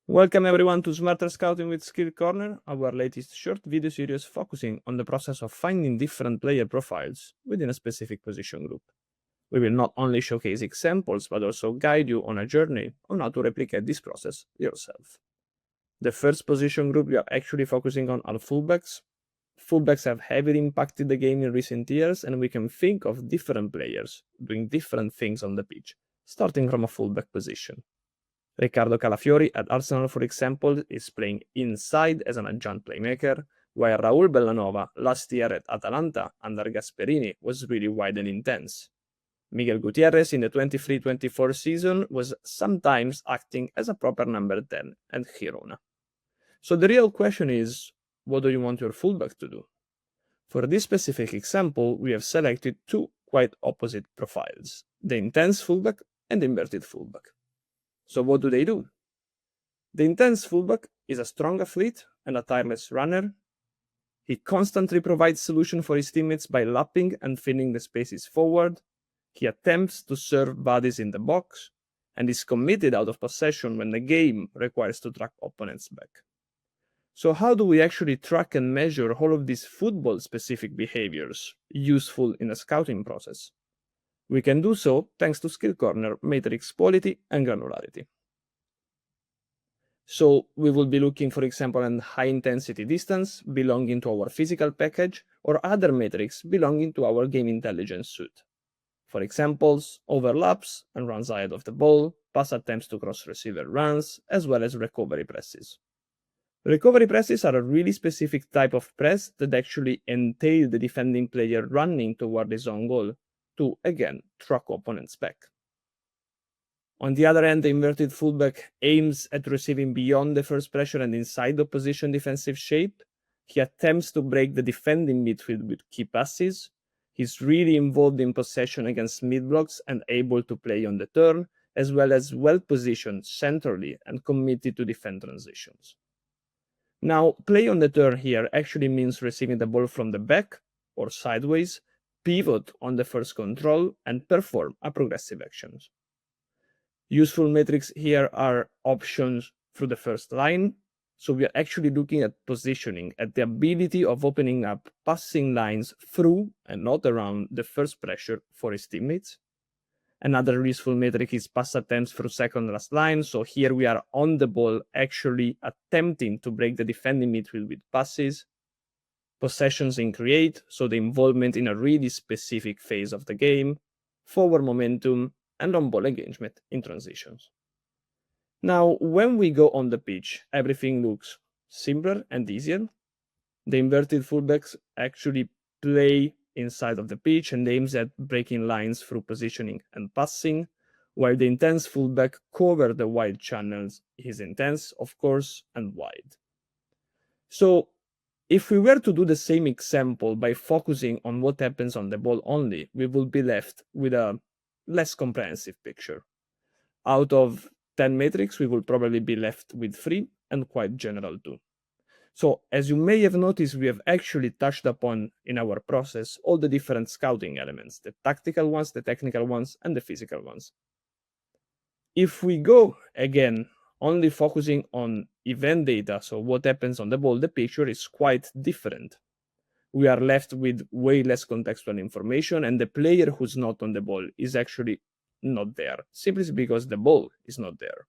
Welcome everyone to Smarter Scouting with SkillCorner, our latest short video series focusing on the process of finding different player profiles within a specific position group. We will not only showcase examples, but also guide you on a journey on how to replicate this process yourself. The first position group we are actually focusing on are fullbacks. Fullbacks have heavily impacted the game in recent years, and we can think of different players doing different things on the pitch, starting from a fullback position. Riccardo Calafiori at Arsenal, for example, is playing inside as an adjunct playmaker, while Raul Bellanova last year at Atalanta under Gasperini was really wide and intense. Miguel Gutierrez in the 23-24 season was sometimes acting as a proper number 10 at Girona. So the real question is, what do you want your fullback to do? For this specific example, we have selected two quite opposite profiles, the intense fullback and the inverted fullback. So what do they do? The intense fullback is a strong athlete and a tireless runner. He constantly provides solutions for his teammates by lapping and filling the spaces forward. He attempts to serve bodies in the box and is committed out of possession when the game requires to track opponents back. So how do we actually track and measure all of these football-specific behaviors useful in a scouting process? We can do so thanks to SkillCorner matrix quality and granularity. So we will be looking, for example, at high-intensity distance belonging to our physical package or other metrics belonging to our game intelligence suite. For examples, overlaps and runs ahead of the ball, pass attempts to cross receiver runs, as well as recovery presses. Recovery presses are a really specific type of press that actually entail the defending player running toward his own goal to, again, track opponents back. On the other hand, the inverted fullback aims at receiving beyond the first pressure and inside the opposition defensive shape. He attempts to break the defending midfield with key passes. He's really involved in possession against mid-blocks and able to play on the turn, as well as well-positioned centrally and committed to defend transitions. Now, play on the turn here actually means receiving the ball from the back or sideways, pivot on the first control, and perform a progressive action. Useful metrics here are options through the first line. So we are actually looking at positioning, at the ability of opening up passing lines through and not around the first pressure for his teammates. Another useful metric is pass attempts through second last line. So here we are on the ball actually attempting to break the defending midfield with passes. Possessions in create, so the involvement in a really specific phase of the game. Forward momentum, and on-ball engagement in transitions. Now, when we go on the pitch, everything looks simpler and easier. The inverted fullbacks actually play inside of the pitch and aims at breaking lines through positioning and passing, while the intense fullback covers the wide channels. He's intense, of course, and wide. So, if we were to do the same example by focusing on what happens on the ball only, we will be left with a less comprehensive picture. Out of 10 metrics, we will probably be left with 3 and quite general too. So as you may have noticed, we have actually touched upon in our process all the different scouting elements, the tactical ones, the technical ones, and the physical ones. If we go again, only focusing on event data, so what happens on the ball, the picture is quite different. We are left with way less contextual information, and the player who's not on the ball is actually not there, simply because the ball is not there.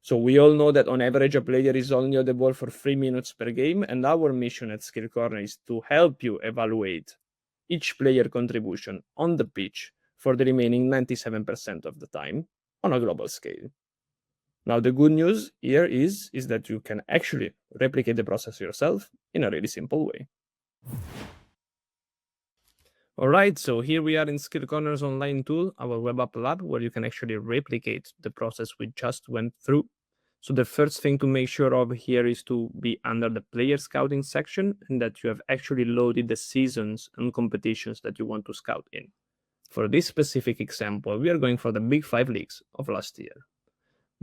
So we all know that on average a player is only on the ball for 3 minutes per game, and our mission at SkillCorner is to help you evaluate each player contribution on the pitch for the remaining 97% of the time on a global scale. Now the good news here is that you can actually replicate the process yourself in a really simple way. Alright, so here we are in SkillCorner's online tool, our web app lab, where you can actually replicate the process we just went through. So the first thing to make sure of here is to be under the player scouting section and that you have actually loaded the seasons and competitions that you want to scout in. For this specific example, we are going for the Big 5 leagues of last year.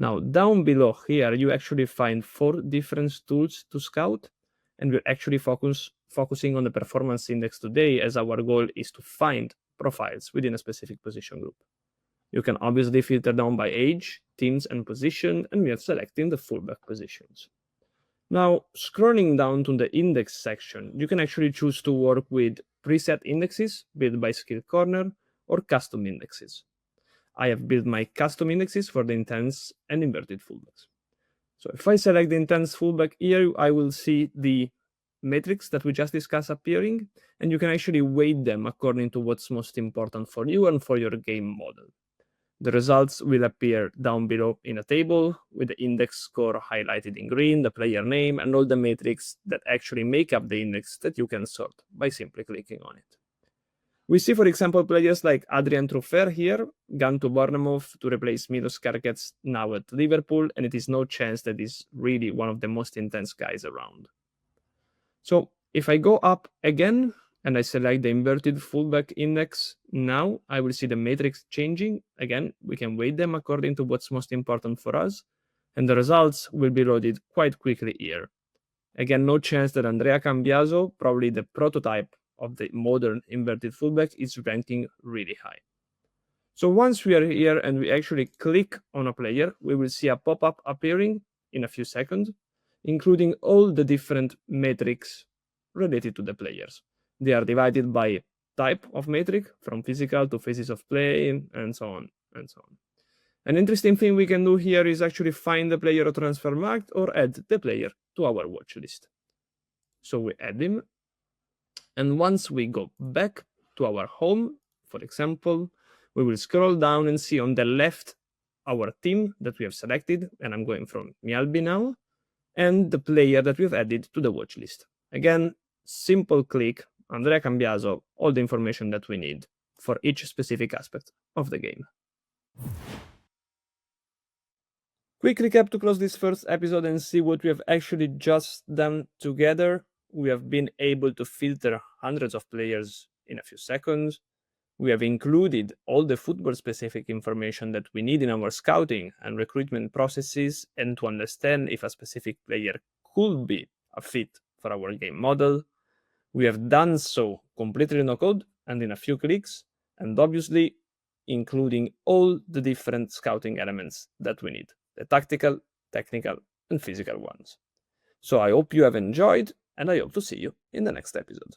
Now, down below here, you actually find 4 different tools to scout, and we're actually focusing on the performance index today, as our goal is to find profiles within a specific position group. You can obviously filter down by age, teams and position, and we are selecting the fullback positions. Now, scrolling down to the index section, you can actually choose to work with preset indexes built by SkillCorner or custom indexes. I have built my custom indexes for the intense and inverted fullbacks. So if I select the intense fullback here, I will see the metrics that we just discussed appearing, and you can actually weight them according to what's most important for you and for your game model. The results will appear down below in a table with the index score highlighted in green, the player name, and all the metrics that actually make up the index that you can sort by simply clicking on it. We see, for example, players like Adrian Truffert here, gone to Bournemouth to replace Milos Kerkez now at Liverpool, and it is no chance that he's really one of the most intense guys around. So if I go up again, and I select the inverted fullback index, now I will see the matrix changing. Again, we can weight them according to what's most important for us, and the results will be loaded quite quickly here. Again, no chance that Andrea Cambiaso, probably the prototype of the modern inverted fullback, is ranking really high. So once we are here and we actually click on a player, we will see a pop-up appearing in a few seconds, including all the different metrics related to the players. They are divided by type of metric, from physical to phases of play, and so on and so on. An interesting thing we can do here is actually find the player on Transfermarkt or add the player to our watch list. So we add him, and once we go back to our home, for example, we will scroll down and see on the left our team that we have selected, and I'm going from Mjällby now, and the player that we've added to the watch list. Again, simple click, Andrea Cambiaso, all the information that we need for each specific aspect of the game. Quick recap to close this first episode and see what we have actually just done together. We have been able to filter hundreds of players in a few seconds. We have included all the football-specific information that we need in our scouting and recruitment processes, and to understand if a specific player could be a fit for our game model. We have done so completely no code and in a few clicks, and obviously including all the different scouting elements that we need, the tactical, technical, and physical ones. So I hope you have enjoyed, and I hope to see you in the next episode.